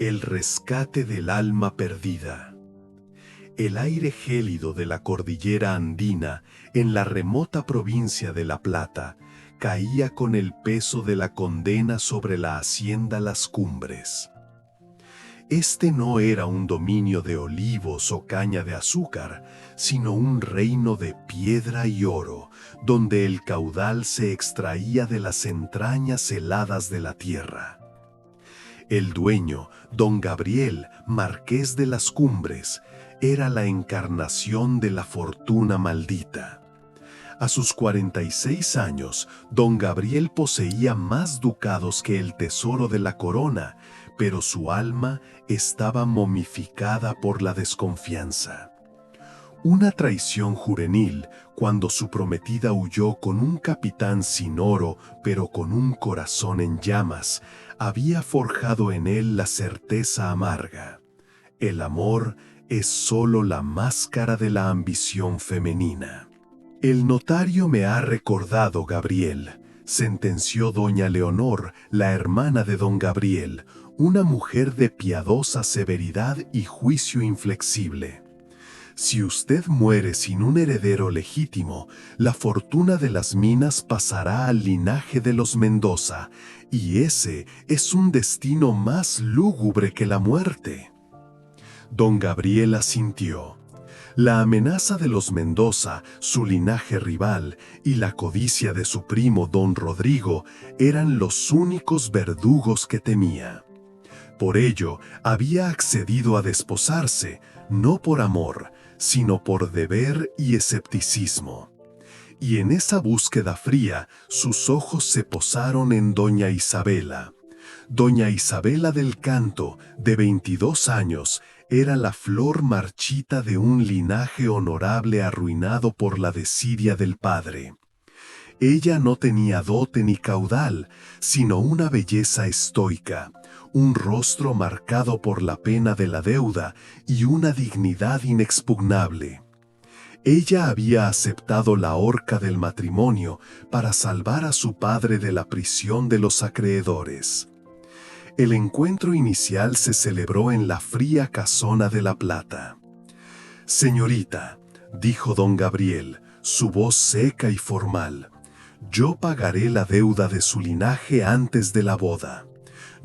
El rescate del alma perdida. El aire gélido de la cordillera andina, en la remota provincia de La Plata, caía con el peso de la condena sobre la hacienda Las Cumbres. Este no era un dominio de olivos o caña de azúcar, sino un reino de piedra y oro, donde el caudal se extraía de las entrañas heladas de la tierra. El dueño, don Gabriel, marqués de Las Cumbres, era la encarnación de la fortuna maldita. A sus 46 años, don Gabriel poseía más ducados que el tesoro de la corona, pero su alma estaba momificada por la desconfianza. Una traición juvenil, cuando su prometida huyó con un capitán sin oro, pero con un corazón en llamas, había forjado en él la certeza amarga. El amor es solo la máscara de la ambición femenina. El notario me ha recordado, Gabriel, sentenció doña Leonor, la hermana de don Gabriel, una mujer de piadosa severidad y juicio inflexible. Si usted muere sin un heredero legítimo, la fortuna de las minas pasará al linaje de los Mendoza, y ese es un destino más lúgubre que la muerte. Don Gabriel asintió. La amenaza de los Mendoza, su linaje rival, y la codicia de su primo don Rodrigo eran los únicos verdugos que temía. Por ello, había accedido a desposarse, no por amor, sino por deber y escepticismo. Y en esa búsqueda fría, sus ojos se posaron en doña Isabela. Doña Isabela del Canto, de 22 años, era la flor marchita de un linaje honorable arruinado por la desidia del padre. Ella no tenía dote ni caudal, sino una belleza estoica, un rostro marcado por la pena de la deuda y una dignidad inexpugnable. Ella había aceptado la horca del matrimonio para salvar a su padre de la prisión de los acreedores. El encuentro inicial se celebró en la fría casona de La Plata. «Señorita», dijo don Gabriel, su voz seca y formal, «yo pagaré la deuda de su linaje antes de la boda.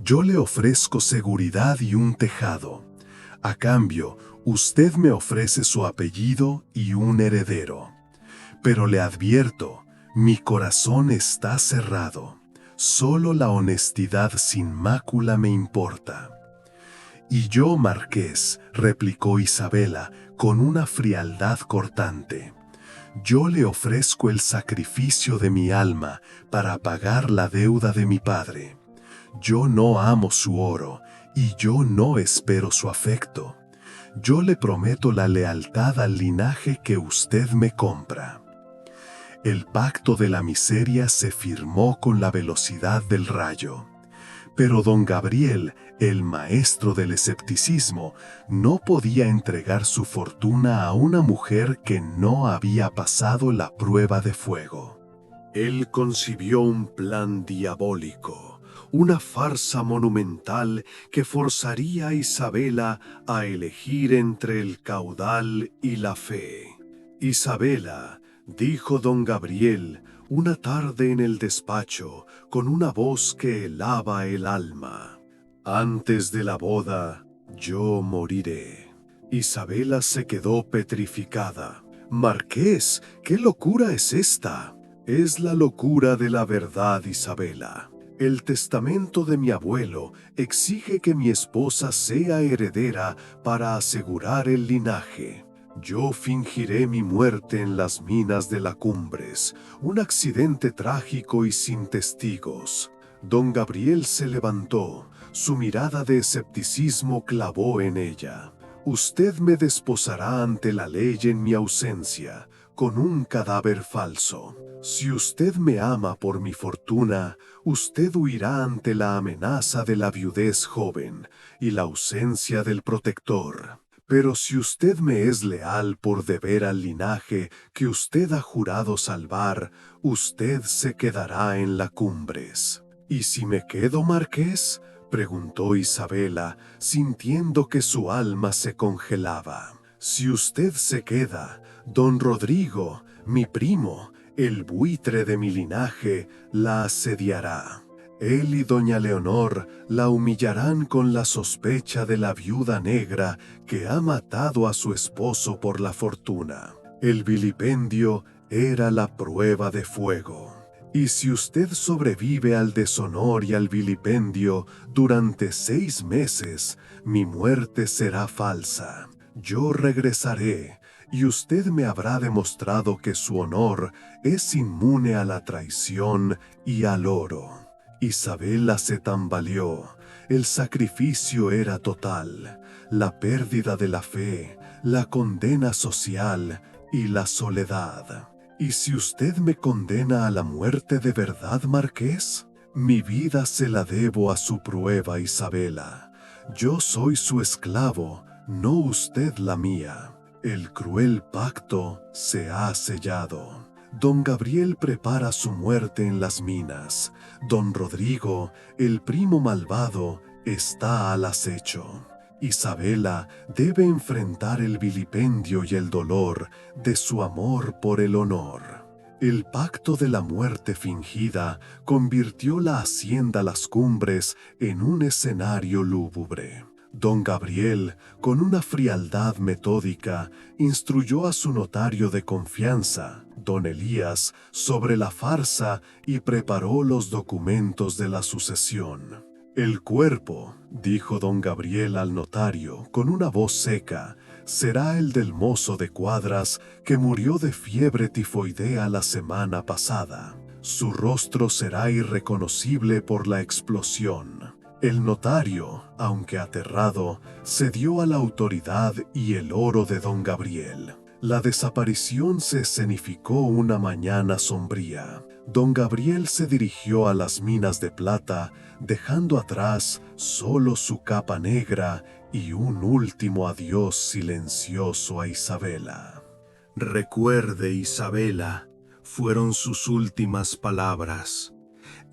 Yo le ofrezco seguridad y un tejado. A cambio, usted me ofrece su apellido y un heredero. Pero le advierto, mi corazón está cerrado. Solo la honestidad sin mácula me importa». «Y yo, marqués», replicó Isabela con una frialdad cortante, «yo le ofrezco el sacrificio de mi alma para pagar la deuda de mi padre. Yo no amo su oro y yo no espero su afecto. Yo le prometo la lealtad al linaje que usted me compra». El pacto de la miseria se firmó con la velocidad del rayo. Pero don Gabriel, el maestro del escepticismo, no podía entregar su fortuna a una mujer que no había pasado la prueba de fuego. Él concibió un plan diabólico, una farsa monumental que forzaría a Isabela a elegir entre el caudal y la fe. «Isabela», dijo don Gabriel, una tarde en el despacho, con una voz que helaba el alma, «antes de la boda, yo moriré». Isabela se quedó petrificada. «Marqués, ¿qué locura es esta?» «Es la locura de la verdad, Isabela. El testamento de mi abuelo exige que mi esposa sea heredera para asegurar el linaje. Yo fingiré mi muerte en las minas de Las Cumbres, un accidente trágico y sin testigos». Don Gabriel se levantó, su mirada de escepticismo clavó en ella. «Usted me desposará ante la ley en mi ausencia, con un cadáver falso. Si usted me ama por mi fortuna, usted huirá ante la amenaza de la viudez joven y la ausencia del protector. Pero si usted me es leal por deber al linaje que usted ha jurado salvar, usted se quedará en Las Cumbres. Y si me quedo, marqués, Preguntó Isabela, sintiendo que su alma se congelaba. Si usted se queda, don Rodrigo, mi primo, el buitre de mi linaje, la asediará. Él y doña Leonor la humillarán con la sospecha de la viuda negra que ha matado a su esposo por la fortuna. El vilipendio era la prueba de fuego. Y si usted sobrevive al deshonor y al vilipendio durante 6 meses, mi muerte será falsa. Yo regresaré, y usted me habrá demostrado que su honor es inmune a la traición y al oro. Isabela se tambaleó. El sacrificio era total. La pérdida de la fe, la condena social y la soledad. ¿Y si usted me condena a la muerte de verdad, Marqués? Mi vida se la debo a su prueba, Isabela. Yo soy su esclavo, no usted la mía. El cruel pacto se ha sellado. Don Gabriel prepara su muerte en las minas. Don Rodrigo, el primo malvado, está al acecho. Isabela debe enfrentar el vilipendio y el dolor de su amor por el honor. El pacto de la muerte fingida convirtió la hacienda Las Cumbres en un escenario lúgubre. Don Gabriel, con una frialdad metódica, instruyó a su notario de confianza, don Elías, sobre la farsa y preparó los documentos de la sucesión. El cuerpo, dijo don Gabriel al notario con una voz seca, será el del mozo de cuadras que murió de fiebre tifoidea la semana pasada. Su rostro será irreconocible por la explosión. El notario, aunque aterrado, cedió a la autoridad y el oro de don Gabriel. La desaparición se escenificó una mañana sombría. Don Gabriel se dirigió a las minas de plata, dejando atrás solo su capa negra y un último adiós silencioso a Isabela. Recuerde, Isabela, fueron sus últimas palabras.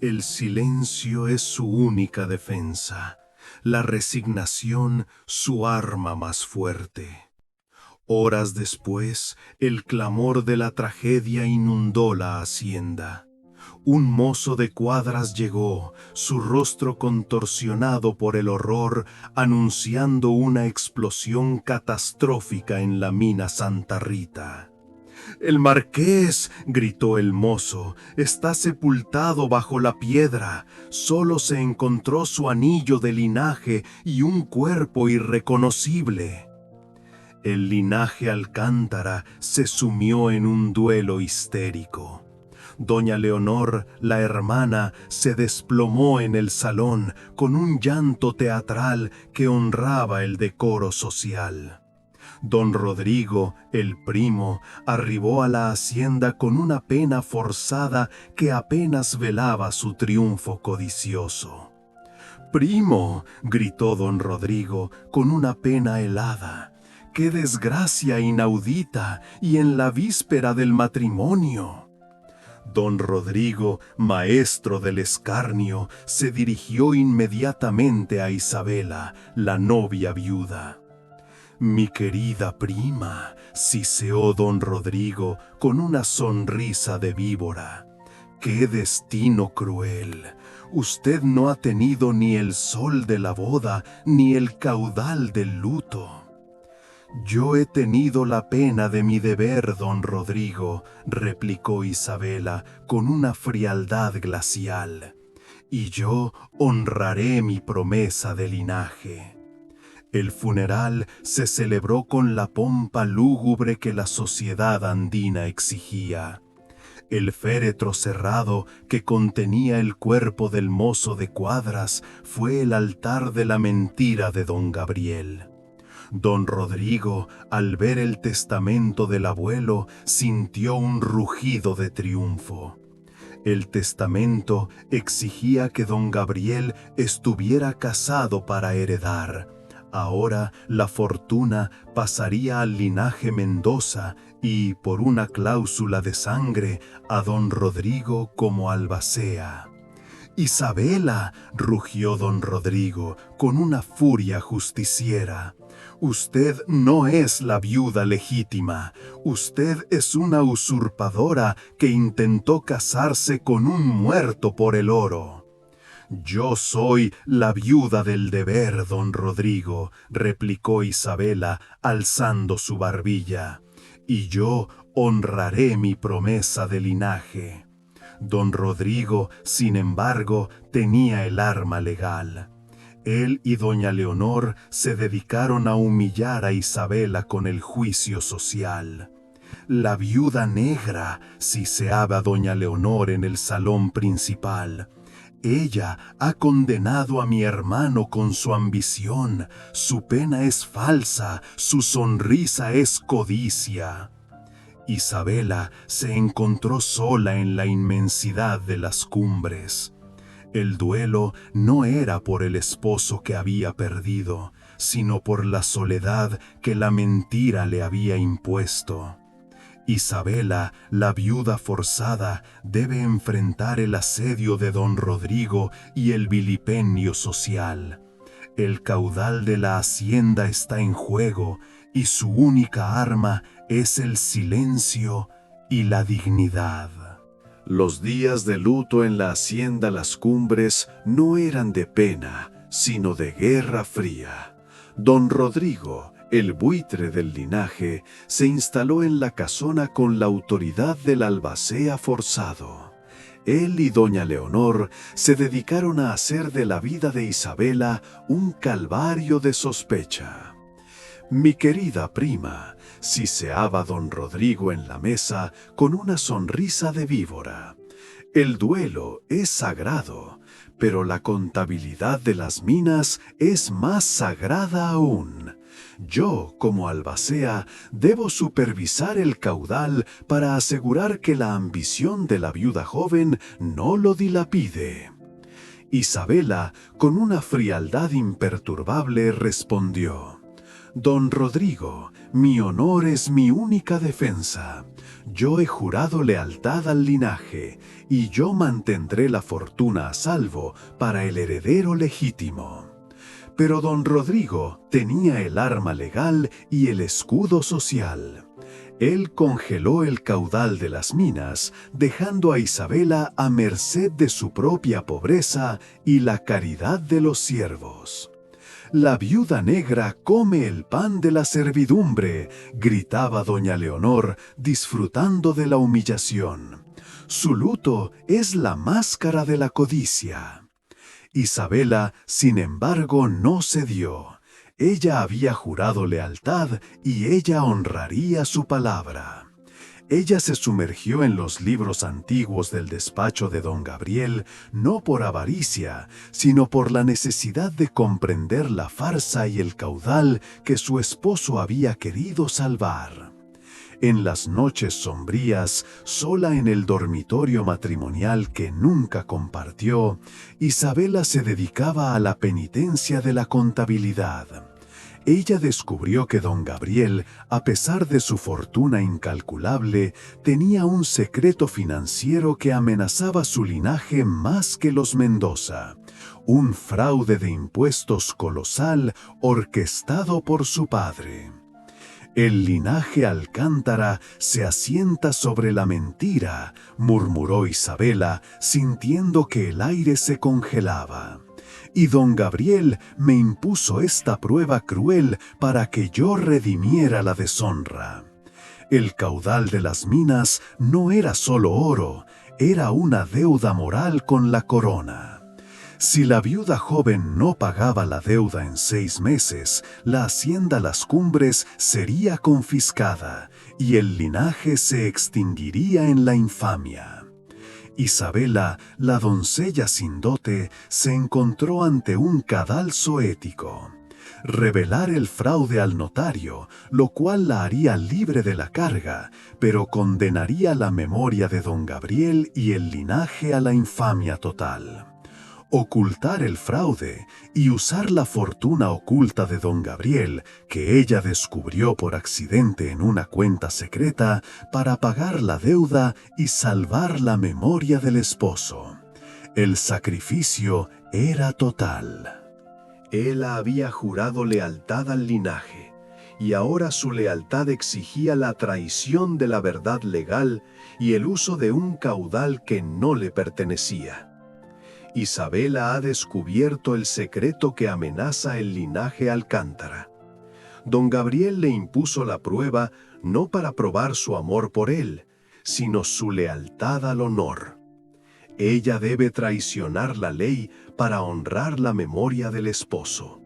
El silencio es su única defensa, la resignación su arma más fuerte. Horas después, el clamor de la tragedia inundó la hacienda. Un mozo de cuadras llegó, su rostro contorsionado por el horror, anunciando una explosión catastrófica en la mina Santa Rita. «¡El marqués!», gritó el mozo, «está sepultado bajo la piedra. Solo se encontró su anillo de linaje y un cuerpo irreconocible». El linaje Alcántara se sumió en un duelo histérico. Doña Leonor, la hermana, se desplomó en el salón con un llanto teatral que honraba el decoro social. Don Rodrigo, el primo, arribó a la hacienda con una pena forzada que apenas velaba su triunfo codicioso. «¡Primo!», gritó don Rodrigo con una pena helada. ¡Qué desgracia inaudita y en la víspera del matrimonio! Don Rodrigo, maestro del escarnio, se dirigió inmediatamente a Isabela, la novia viuda. «Mi querida prima», siseó don Rodrigo con una sonrisa de víbora. «¡Qué destino cruel! Usted no ha tenido ni el sol de la boda ni el caudal del luto». «Yo he tenido la pena de mi deber, don Rodrigo», replicó Isabela con una frialdad glacial, «y yo honraré mi promesa de linaje». El funeral se celebró con la pompa lúgubre que la sociedad andina exigía. El féretro cerrado que contenía el cuerpo del mozo de cuadras fue el altar de la mentira de don Gabriel. Don Rodrigo, al ver el testamento del abuelo, sintió un rugido de triunfo. El testamento exigía que don Gabriel estuviera casado para heredar. Ahora la fortuna pasaría al linaje Mendoza y, por una cláusula de sangre, a don Rodrigo como albacea. Isabela, rugió don Rodrigo con una furia justiciera. Usted no es la viuda legítima. Usted es una usurpadora que intentó casarse con un muerto por el oro. Yo soy la viuda del deber, don Rodrigo, replicó Isabela, alzando su barbilla, y yo honraré mi promesa de linaje. Don Rodrigo, sin embargo, tenía el arma legal. Él y doña Leonor se dedicaron a humillar a Isabela con el juicio social. La viuda negra, siseaba doña Leonor en el salón principal. Ella ha condenado a mi hermano con su ambición. Su pena es falsa, su sonrisa es codicia. Isabela se encontró sola en la inmensidad de las cumbres. El duelo no era por el esposo que había perdido, sino por la soledad que la mentira le había impuesto. Isabela, la viuda forzada, debe enfrentar el asedio de don Rodrigo y el vilipendio social. El caudal de la hacienda está en juego y su única arma es el silencio y la dignidad. Los días de luto en la hacienda Las Cumbres no eran de pena, sino de guerra fría. Don Rodrigo, el buitre del linaje, se instaló en la casona con la autoridad del albacea forzado. Él y doña Leonor se dedicaron a hacer de la vida de Isabela un calvario de sospecha. Mi querida prima, siseaba don Rodrigo en la mesa con una sonrisa de víbora. El duelo es sagrado, pero la contabilidad de las minas es más sagrada aún. Yo, como albacea, debo supervisar el caudal para asegurar que la ambición de la viuda joven no lo dilapide. Isabela, con una frialdad imperturbable, respondió: Don Rodrigo, mi honor es mi única defensa. Yo he jurado lealtad al linaje, y yo mantendré la fortuna a salvo para el heredero legítimo. Pero don Rodrigo tenía el arma legal y el escudo social. Él congeló el caudal de las minas, dejando a Isabela a merced de su propia pobreza y la caridad de los siervos. La viuda negra come el pan de la servidumbre, gritaba doña Leonor, disfrutando de la humillación. Su luto es la máscara de la codicia. Isabela, sin embargo, no cedió. Ella había jurado lealtad y ella honraría su palabra. Ella se sumergió en los libros antiguos del despacho de don Gabriel, no por avaricia, sino por la necesidad de comprender la farsa y el caudal que su esposo había querido salvar. En las noches sombrías, sola en el dormitorio matrimonial que nunca compartió, Isabela se dedicaba a la penitencia de la contabilidad. Ella descubrió que don Gabriel, a pesar de su fortuna incalculable, tenía un secreto financiero que amenazaba su linaje más que los Mendoza. Un fraude de impuestos colosal orquestado por su padre. El linaje Alcántara se asienta sobre la mentira, murmuró Isabela, sintiendo que el aire se congelaba. Y don Gabriel me impuso esta prueba cruel para que yo redimiera la deshonra. El caudal de las minas no era solo oro, era una deuda moral con la corona. Si la viuda joven no pagaba la deuda en 6 meses, la hacienda Las Cumbres sería confiscada y el linaje se extinguiría en la infamia. Isabela, la doncella sin dote, se encontró ante un cadalso ético. Revelar el fraude al notario, lo cual la haría libre de la carga, pero condenaría la memoria de don Gabriel y el linaje a la infamia total. Ocultar el fraude y usar la fortuna oculta de don Gabriel, que ella descubrió por accidente en una cuenta secreta, para pagar la deuda y salvar la memoria del esposo. El sacrificio era total. Él había jurado lealtad al linaje, y ahora su lealtad exigía la traición de la verdad legal y el uso de un caudal que no le pertenecía. Isabela ha descubierto el secreto que amenaza el linaje Alcántara. Don Gabriel le impuso la prueba no para probar su amor por él, sino su lealtad al honor. Ella debe traicionar la ley para honrar la memoria del esposo.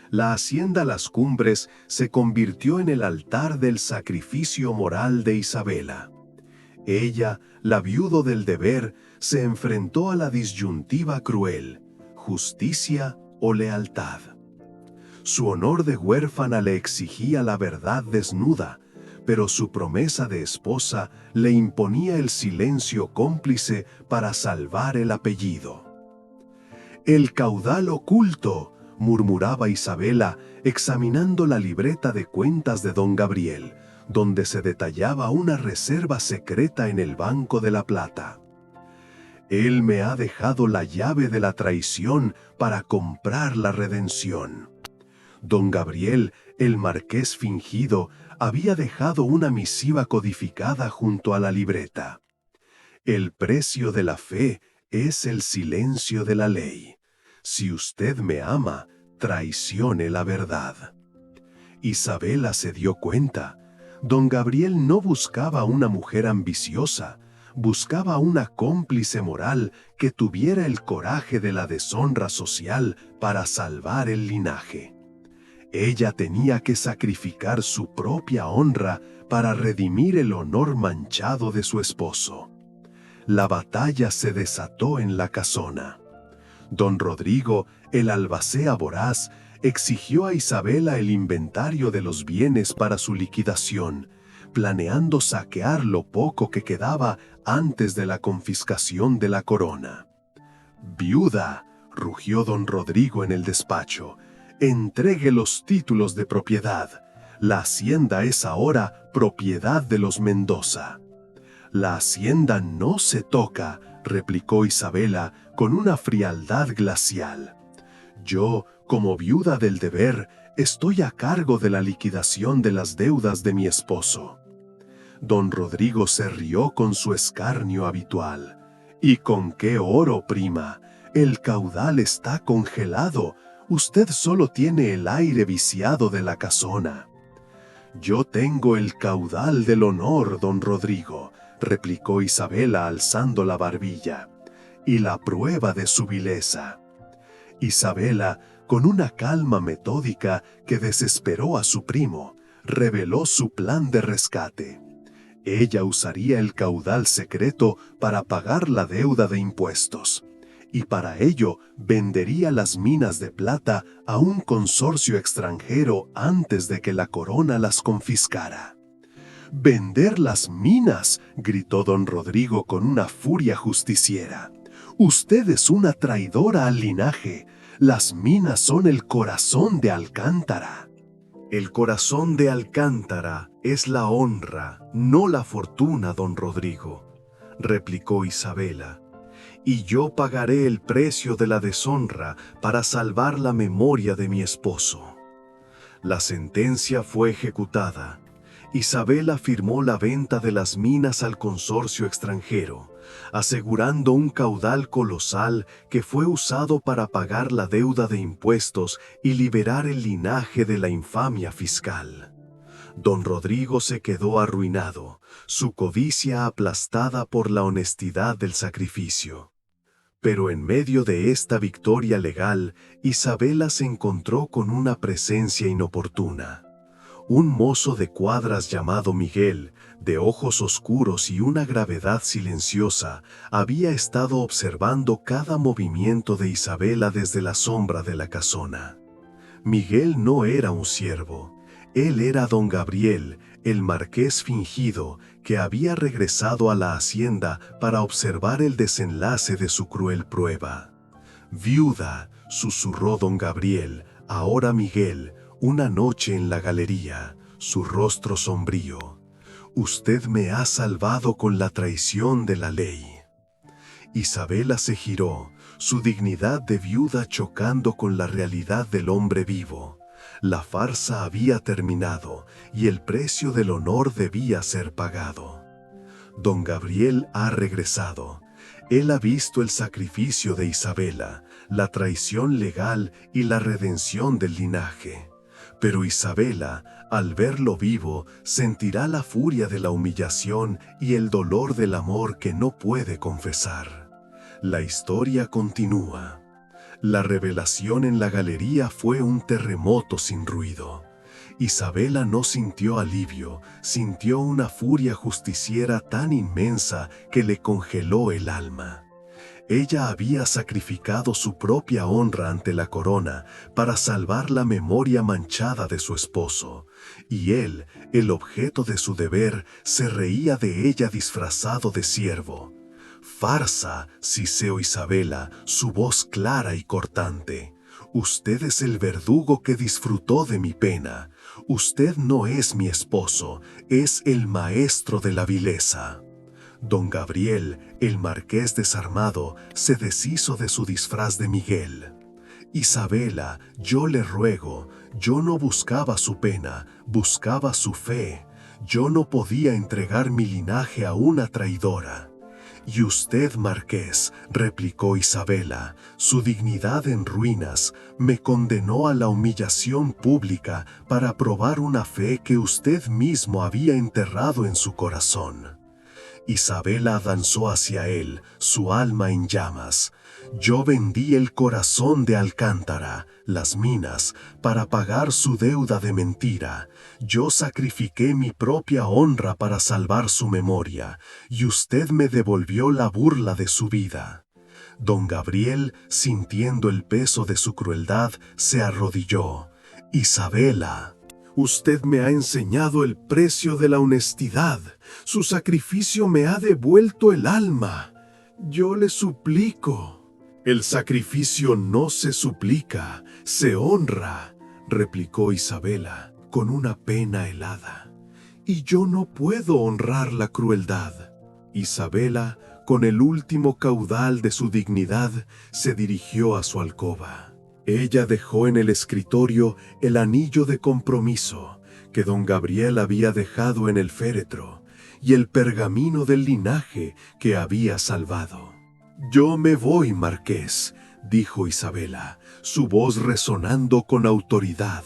La hacienda Las Cumbres se convirtió en el altar del sacrificio moral de Isabela. Ella, la viuda del deber, se enfrentó a la disyuntiva cruel: justicia o lealtad. Su honor de huérfana le exigía la verdad desnuda, pero su promesa de esposa le imponía el silencio cómplice para salvar el apellido. «El caudal oculto», murmuraba Isabela, examinando la libreta de cuentas de don Gabriel, donde se detallaba una reserva secreta en el Banco de la Plata. «Él me ha dejado la llave de la traición para comprar la redención». Don Gabriel, el marqués fingido, había dejado una misiva codificada junto a la libreta. «El precio de la fe es el silencio de la ley. Si usted me ama, traicione la verdad». Isabela se dio cuenta. Don Gabriel no buscaba una mujer ambiciosa, buscaba una cómplice moral que tuviera el coraje de la deshonra social para salvar el linaje. Ella tenía que sacrificar su propia honra para redimir el honor manchado de su esposo. La batalla se desató en la casona. Don Rodrigo, el albacea voraz, exigió a Isabela el inventario de los bienes para su liquidación, planeando saquear lo poco que quedaba antes de la confiscación de la corona. «Viuda», rugió don Rodrigo en el despacho, «entregue los títulos de propiedad. La hacienda es ahora propiedad de los Mendoza». «La hacienda no se toca», replicó Isabela con una frialdad glacial. «Yo, como viuda del deber, estoy a cargo de la liquidación de las deudas de mi esposo». Don Rodrigo se rió con su escarnio habitual. «¿Y con qué oro, prima? El caudal está congelado. Usted solo tiene el aire viciado de la casona». «Yo tengo el caudal del honor, don Rodrigo», replicó Isabela alzando la barbilla, «y la prueba de su vileza». Isabela, con una calma metódica que desesperó a su primo, reveló su plan de rescate. Ella usaría el caudal secreto para pagar la deuda de impuestos, y para ello vendería las minas de plata a un consorcio extranjero antes de que la corona las confiscara. «¿Vender las minas?», gritó don Rodrigo con una furia justiciera. «Usted es una traidora al linaje. Las minas son el corazón de Alcántara». «El corazón de Alcántara es la honra, no la fortuna, don Rodrigo», replicó Isabela. «Y yo pagaré el precio de la deshonra para salvar la memoria de mi esposo». La sentencia fue ejecutada. Isabela firmó la venta de las minas al consorcio extranjero, asegurando un caudal colosal que fue usado para pagar la deuda de impuestos y liberar el linaje de la infamia fiscal. Don Rodrigo se quedó arruinado, su codicia aplastada por la honestidad del sacrificio. Pero en medio de esta victoria legal, Isabela se encontró con una presencia inoportuna. Un mozo de cuadras llamado Miguel, de ojos oscuros y una gravedad silenciosa, había estado observando cada movimiento de Isabela desde la sombra de la casona. Miguel no era un siervo, él era don Gabriel, el marqués fingido, que había regresado a la hacienda para observar el desenlace de su cruel prueba. «Viuda», susurró don Gabriel, «ahora Miguel, una noche en la galería, su rostro sombrío. Usted me ha salvado con la traición de la ley». Isabela se giró, su dignidad de viuda chocando con la realidad del hombre vivo. La farsa había terminado y el precio del honor debía ser pagado. Don Gabriel ha regresado. Él ha visto el sacrificio de Isabela, la traición legal y la redención del linaje. Pero Isabela, al verlo vivo, sentirá la furia de la humillación y el dolor del amor que no puede confesar. La historia continúa. La revelación en la galería fue un terremoto sin ruido. Isabela no sintió alivio, sintió una furia justiciera tan inmensa que le congeló el alma. Ella había sacrificado su propia honra ante la corona para salvar la memoria manchada de su esposo, y él, el objeto de su deber, se reía de ella disfrazado de siervo. Farsa, siseó Isabela, su voz clara y cortante. Usted es el verdugo que disfrutó de mi pena. Usted no es mi esposo, es el maestro de la vileza. Don Gabriel, el marqués desarmado, se deshizo de su disfraz de Miguel. Isabela, yo le ruego, yo no buscaba su pena, buscaba su fe. Yo no podía entregar mi linaje a una traidora. Y usted, marqués, replicó Isabela, su dignidad en ruinas, me condenó a la humillación pública para probar una fe que usted mismo había enterrado en su corazón. Isabela avanzó hacia él, su alma en llamas. Yo vendí el corazón de Alcántara, las minas, para pagar su deuda de mentira. Yo sacrifiqué mi propia honra para salvar su memoria, y usted me devolvió la burla de su vida. Don Gabriel, sintiendo el peso de su crueldad, se arrodilló. Isabela, usted me ha enseñado el precio de la honestidad. Su sacrificio me ha devuelto el alma. Yo le suplico. El sacrificio no se suplica, se honra, replicó Isabela, con una pena helada. Y yo no puedo honrar la crueldad. Isabela, con el último caudal de su dignidad, se dirigió a su alcoba. Ella dejó en el escritorio el anillo de compromiso que don Gabriel había dejado en el féretro y el pergamino del linaje que había salvado. «Yo me voy, marqués», dijo Isabela, su voz resonando con autoridad.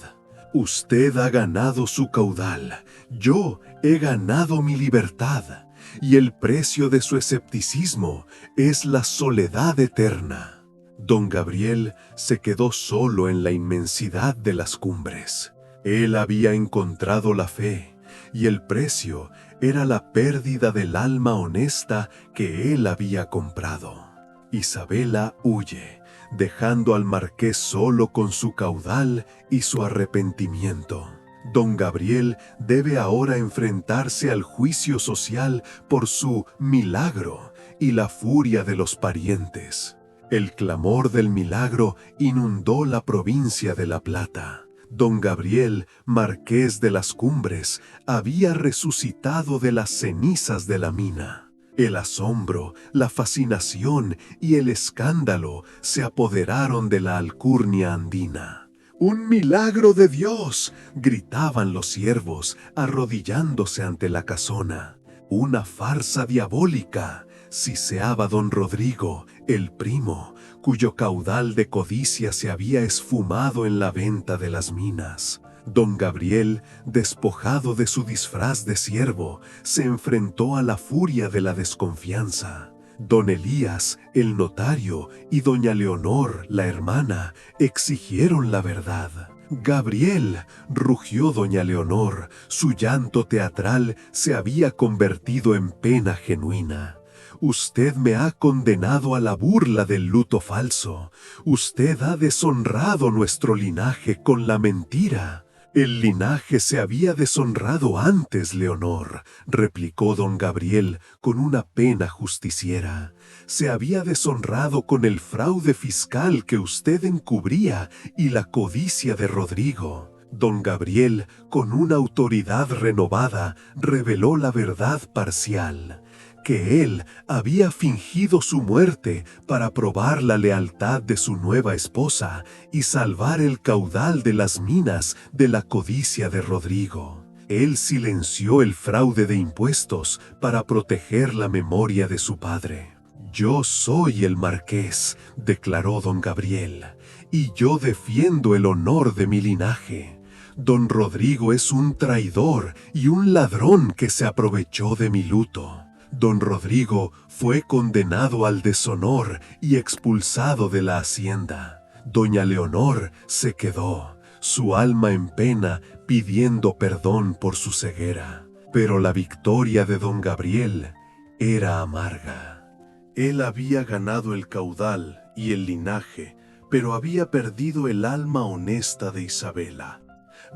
«Usted ha ganado su caudal, yo he ganado mi libertad, y el precio de su escepticismo es la soledad eterna». Don Gabriel se quedó solo en la inmensidad de las cumbres. Él había encontrado la fe, y el precio era la pérdida del alma honesta que él había comprado. Isabela huye, dejando al marqués solo con su caudal y su arrepentimiento. Don Gabriel debe ahora enfrentarse al juicio social por su milagro y la furia de los parientes. El clamor del milagro inundó la provincia de La Plata. Don Gabriel, marqués de las Cumbres, había resucitado de las cenizas de la mina. El asombro, la fascinación y el escándalo se apoderaron de la alcurnia andina. ¡Un milagro de Dios!, gritaban los siervos, arrodillándose ante la casona. ¡Una farsa diabólica!, siseaba don Rodrigo, el primo, cuyo caudal de codicia se había esfumado en la venta de las minas. Don Gabriel, despojado de su disfraz de siervo, se enfrentó a la furia de la desconfianza. Don Elías, el notario, y doña Leonor, la hermana, exigieron la verdad. «Gabriel», rugió doña Leonor, su llanto teatral se había convertido en pena genuina. «Usted me ha condenado a la burla del luto falso. Usted ha deshonrado nuestro linaje con la mentira». «El linaje se había deshonrado antes, Leonor», replicó don Gabriel con una pena justiciera. «Se había deshonrado con el fraude fiscal que usted encubría y la codicia de Rodrigo». Don Gabriel, con una autoridad renovada, reveló la verdad parcial. que él había fingido su muerte para probar la lealtad de su nueva esposa y salvar el caudal de las minas de la codicia de Rodrigo. Él silenció el fraude de impuestos para proteger la memoria de su padre. «Yo soy el marqués», declaró don Gabriel, «y yo defiendo el honor de mi linaje. Don Rodrigo es un traidor y un ladrón que se aprovechó de mi luto. Don Rodrigo fue condenado al deshonor y expulsado de la hacienda. Doña Leonor se quedó, su alma en pena, pidiendo perdón por su ceguera. Pero la victoria de don Gabriel era amarga. Él había ganado el caudal y el linaje, pero había perdido el alma honesta de Isabela.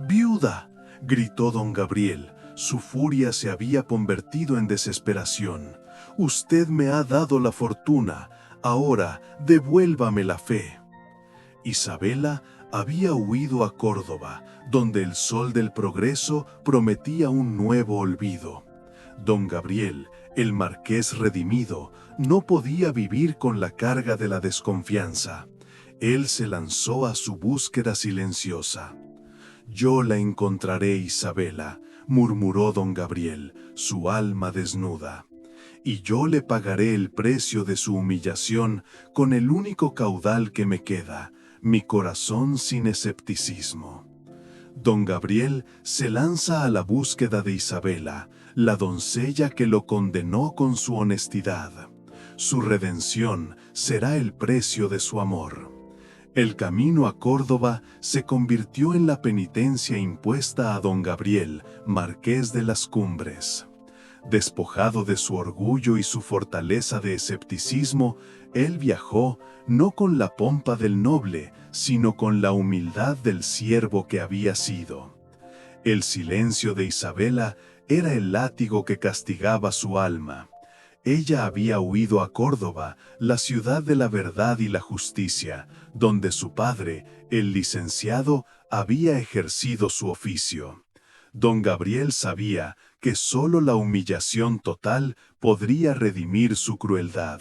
«¡Viuda!», gritó don Gabriel. Su furia se había convertido en desesperación. «Usted me ha dado la fortuna, ahora devuélvame la fe». Isabela había huido a Córdoba, donde el sol del progreso prometía un nuevo olvido. Don Gabriel, el marqués redimido, no podía vivir con la carga de la desconfianza. Él se lanzó a su búsqueda silenciosa. «Yo la encontraré, Isabela», murmuró don Gabriel, su alma desnuda. «Y yo le pagaré el precio de su humillación con el único caudal que me queda, mi corazón sin escepticismo». Don Gabriel se lanza a la búsqueda de Isabela, la doncella que lo condenó con su honestidad. Su redención será el precio de su amor. El camino a Córdoba se convirtió en la penitencia impuesta a don Gabriel, marqués de las Cumbres. Despojado de su orgullo y su fortaleza de escepticismo, él viajó no con la pompa del noble, sino con la humildad del siervo que había sido. El silencio de Isabela era el látigo que castigaba su alma. Ella había huido a Córdoba, la ciudad de la verdad y la justicia, donde su padre, el licenciado, había ejercido su oficio. Don Gabriel sabía que solo la humillación total podría redimir su crueldad.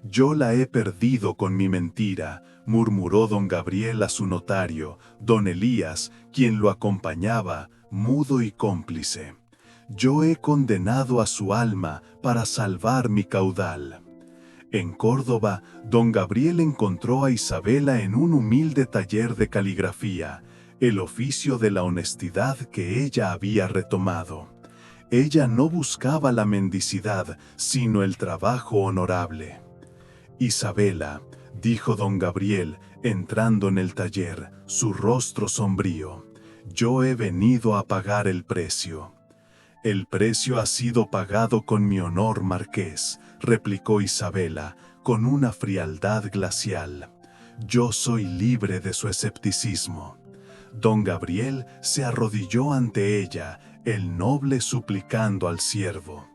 «Yo la he perdido con mi mentira», murmuró don Gabriel a su notario, don Elías, quien lo acompañaba, mudo y cómplice. «Yo he condenado a su alma para salvar mi caudal». En Córdoba, don Gabriel encontró a Isabela en un humilde taller de caligrafía, el oficio de la honestidad que ella había retomado. Ella no buscaba la mendicidad, sino el trabajo honorable. «Isabela», dijo don Gabriel, entrando en el taller, su rostro sombrío, «yo he venido a pagar el precio». «El precio ha sido pagado con mi honor, marqués», replicó Isabela, con una frialdad glacial. «Yo soy libre de su escepticismo». Don Gabriel se arrodilló ante ella, el noble suplicando al siervo.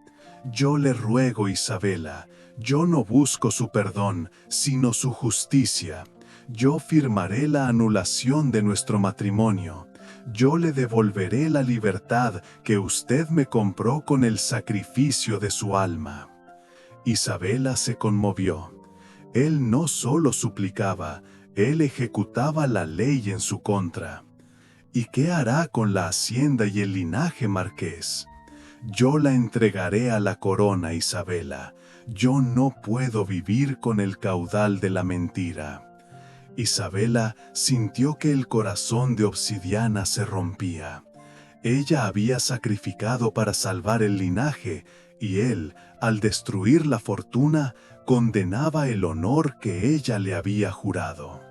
«Yo le ruego, Isabela, yo no busco su perdón, sino su justicia. Yo firmaré la anulación de nuestro matrimonio. Yo le devolveré la libertad que usted me compró con el sacrificio de su alma». Isabela se conmovió. Él no solo suplicaba, él ejecutaba la ley en su contra. «¿Y qué hará con la hacienda y el linaje, marqués?». «Yo la entregaré a la corona, Isabela. Yo no puedo vivir con el caudal de la mentira». Isabela sintió que el corazón de obsidiana se rompía. Ella había sacrificado para salvar el linaje, y él, al destruir la fortuna, condenaba el honor que ella le había jurado.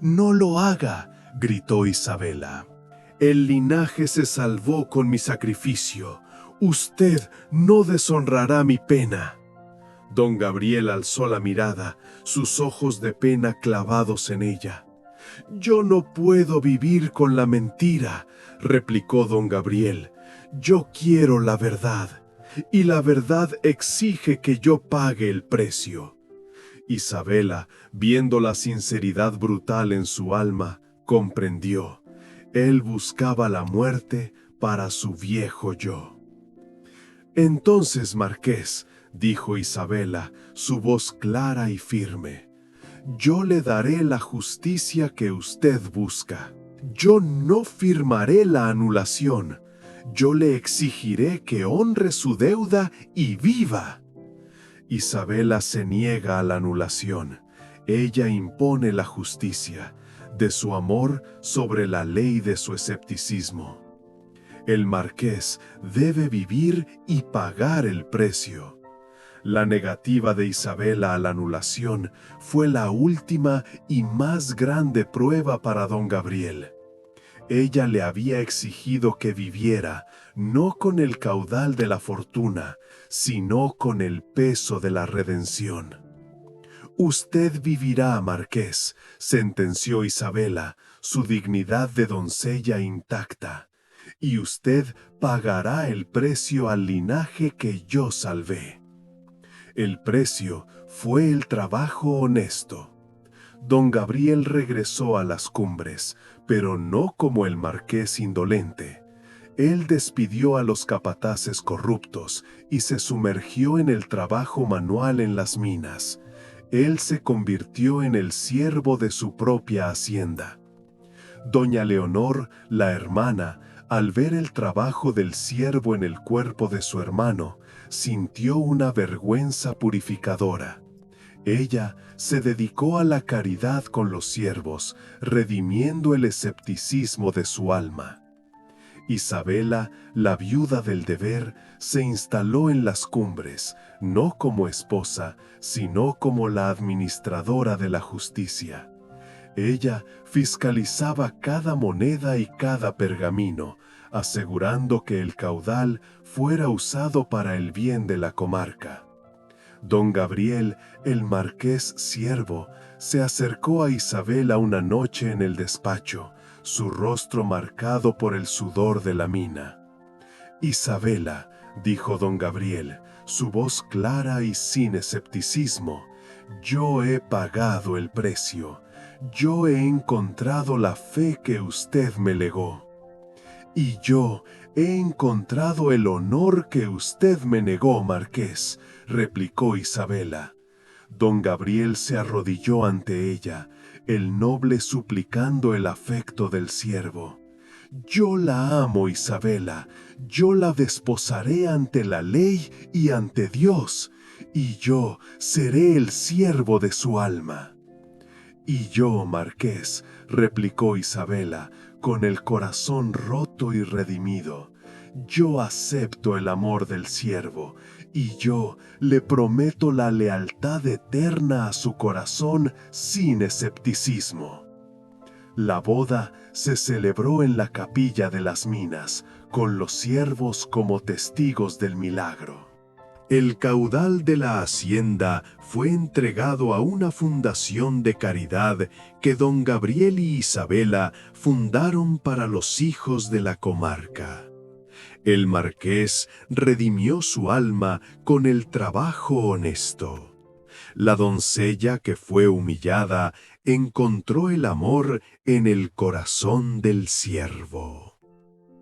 «No lo haga», gritó Isabela. «El linaje se salvó con mi sacrificio. Usted no deshonrará mi pena». Don Gabriel alzó la mirada, sus ojos de pena clavados en ella. «Yo no puedo vivir con la mentira», replicó don Gabriel. «Yo quiero la verdad, y la verdad exige que yo pague el precio». Isabela, viendo la sinceridad brutal en su alma, comprendió. Él buscaba la muerte para su viejo yo. «Entonces, marqués», dijo Isabela, su voz clara y firme. Yo le daré la justicia que usted busca. Yo no firmaré la anulación. Yo le exigiré que honre su deuda y viva. Isabela se niega a la anulación. Ella impone la justicia, de su amor sobre la ley de su escepticismo. El marqués debe vivir y pagar el precio. La negativa de Isabela a la anulación fue la última y más grande prueba para don Gabriel. Ella le había exigido que viviera, no con el caudal de la fortuna, sino con el peso de la redención. Usted vivirá, marqués, sentenció Isabela, su dignidad de doncella intacta, y usted pagará el precio al linaje que yo salvé. El precio fue el trabajo honesto. Don Gabriel regresó a las cumbres, pero no como el marqués indolente. Él despidió a los capataces corruptos y se sumergió en el trabajo manual en las minas. Él se convirtió en el siervo de su propia hacienda. Doña Leonor, la hermana, al ver el trabajo del siervo en el cuerpo de su hermano, sintió una vergüenza purificadora. Ella se dedicó a la caridad con los siervos, redimiendo el escepticismo de su alma. Isabela, la viuda del deber, se instaló en las cumbres, no como esposa, sino como la administradora de la justicia. Ella fiscalizaba cada moneda y cada pergamino, asegurando que el caudal fuera usado para el bien de la comarca. Don Gabriel, el marqués siervo, se acercó a Isabela una noche en el despacho, su rostro marcado por el sudor de la mina. Isabela, dijo don Gabriel, su voz clara y sin escepticismo, yo he pagado el precio. Yo he encontrado la fe que usted me legó. Y yo he encontrado el honor que usted me negó, marqués, replicó Isabela. Don Gabriel se arrodilló ante ella, el noble suplicando el afecto del siervo. Yo la amo, Isabela, yo la desposaré ante la ley y ante Dios, y yo seré el siervo de su alma. Y yo, marqués, replicó Isabela, con el corazón roto y redimido, yo acepto el amor del siervo, y yo le prometo la lealtad eterna a su corazón sin escepticismo. La boda se celebró en la capilla de las minas, con los siervos como testigos del milagro. El caudal de la hacienda fue entregado a una fundación de caridad que don Gabriel y Isabela fundaron para los hijos de la comarca. El marqués redimió su alma con el trabajo honesto. La doncella que fue humillada encontró el amor en el corazón del siervo.